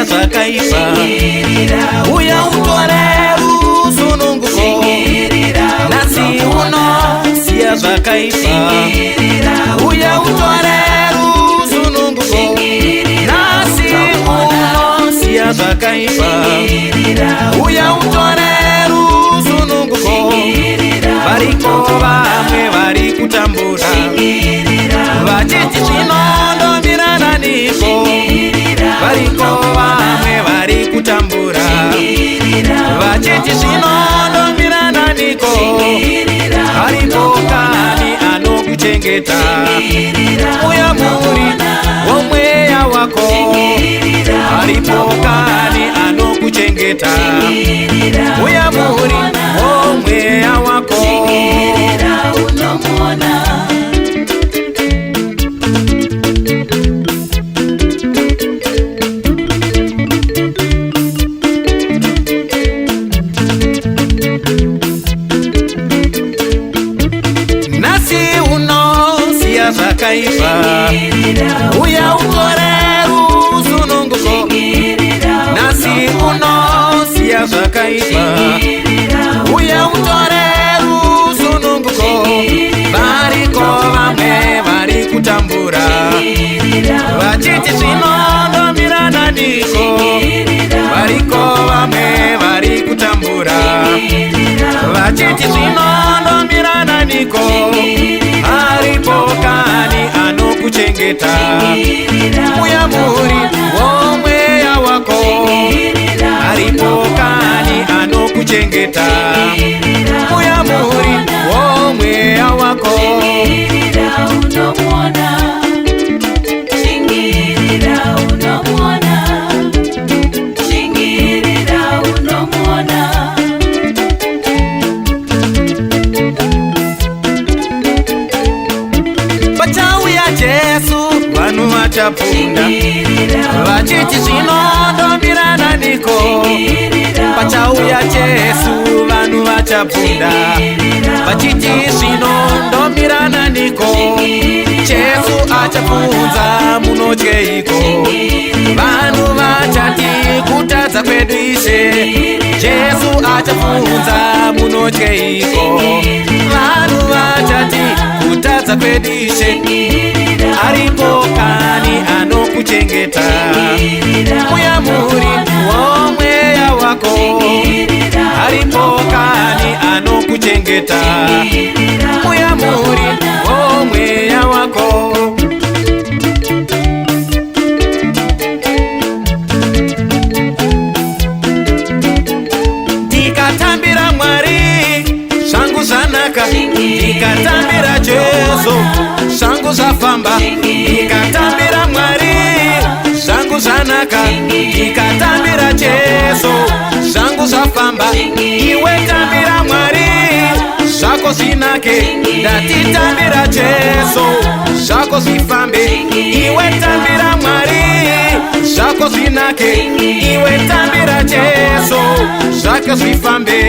siya zvakaipa. Uya utore rusununguko, nhasi uno siya zvakaipa. Uya utore rusununguko, nhasi uno siya zvakaipa. Uya utore rusununguko, variko vamwe vari kutambura vachiti zvinondomirana niko. Variko vamwe vari kutambura vachiti zvinondomirana niko. Haripo kani anokuchengeta, uya muri womweya wako. Haripo kani anokuchengeta, uya muri womweya wako. Nasi uno siya zvakaipa. Uya utore rusununguko, nasi uno siya zvakaipa. Uya utore rusununguko, variko vamwe vari kutambura vachiti zvinondomirana niko. Variko vamwe vari kutambura vachiti zvinondomirana niko. Haripo kani anokuchengeta, uya muri womweya wako. Haripo kani anokuchengeta, uya muri womweya wako. Pachauya Jesu vanhu vachapfunda vachiti zvinondomirana niko. Pachauya Jesu vanhu vachapfunda vachiti zvinondomirana niko. Jesu achapfunza munotyeiko. Vanhu vachati kutadza kwedu Ishe. Jesu achapfunza munotyeiko. Vanhu vachati kutadza kwedu Ishe. Haripo kani anokuchengeta, uya muri womweya wako. Haripo kani anokuchengeta, uya muri womweya wako. Ndikatambira Mwari zvangu zvanaka, ndikatambira Jesu zvangu zvafamba. Ndikatambira Mwari zvangu zvanaka, ndikatambira Jesu zvangu zvafamba. Iwe tambira Mwari zvako zvinake, ndatitambira Jesu zvako zvifambe. Iwe tambira Mwari zvako zvinake, iwe tambira Jesu zvako zvifambe.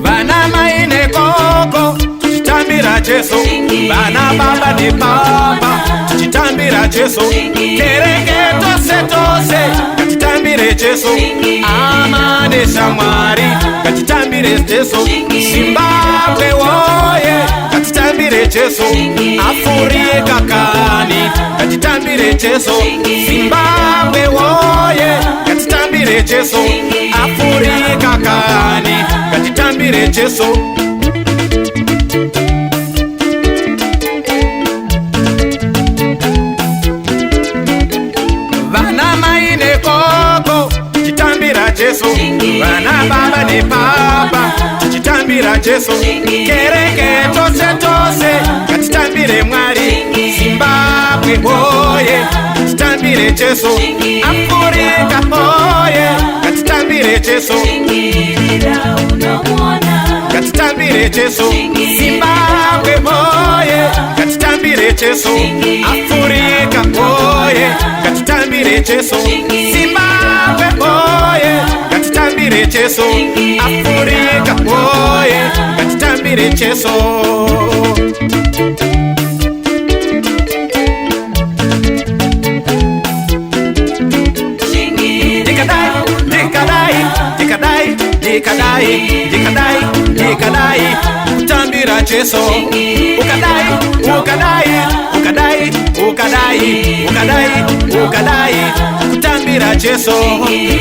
Vana mai nekoko tichitambira Jesu, vana baba nepapa tichitambira Jesu. Kereke tose tose ngatitambire Jesu. Ama neshamwari ngatitambire Jesu. Zimbabwe woye ngatitambire Jesu. Afrika kani ngatitambire Jesu. Zimbabwe woye ngatitambire Jesu. Afrika kani ngatitambire Jesu. Vana mai nekoko tichitambira Jesu, vana baba nepapa tichitambira Jesu. Kereke tose tose ngatitambire Mwari. Zimbabwe boye ngatitambire Jesu. Afrika boye ngatitambire Jesu. Ngatitambire Jesu. Zimbabwe boye ngatitambire Jesu. Afrika boye ngatitambire Jesu. Zimbabwe boye ngatitambire Jesu. Afrika boye ngatitambire Jesu. Jesu ukadai kutambira Jesu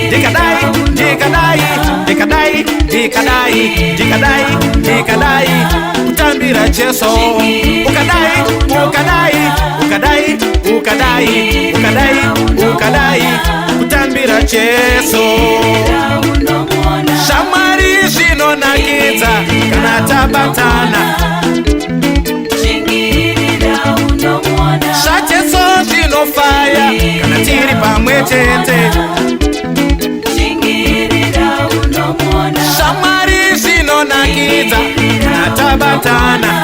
ndikadai kutambira Jesu ukadai kutambira Jesu shamwari zvinonakidza kana tabatana zvaJesu zvinofaya kana tiri pamwe chete shamwari zvinonakidza kana tabatana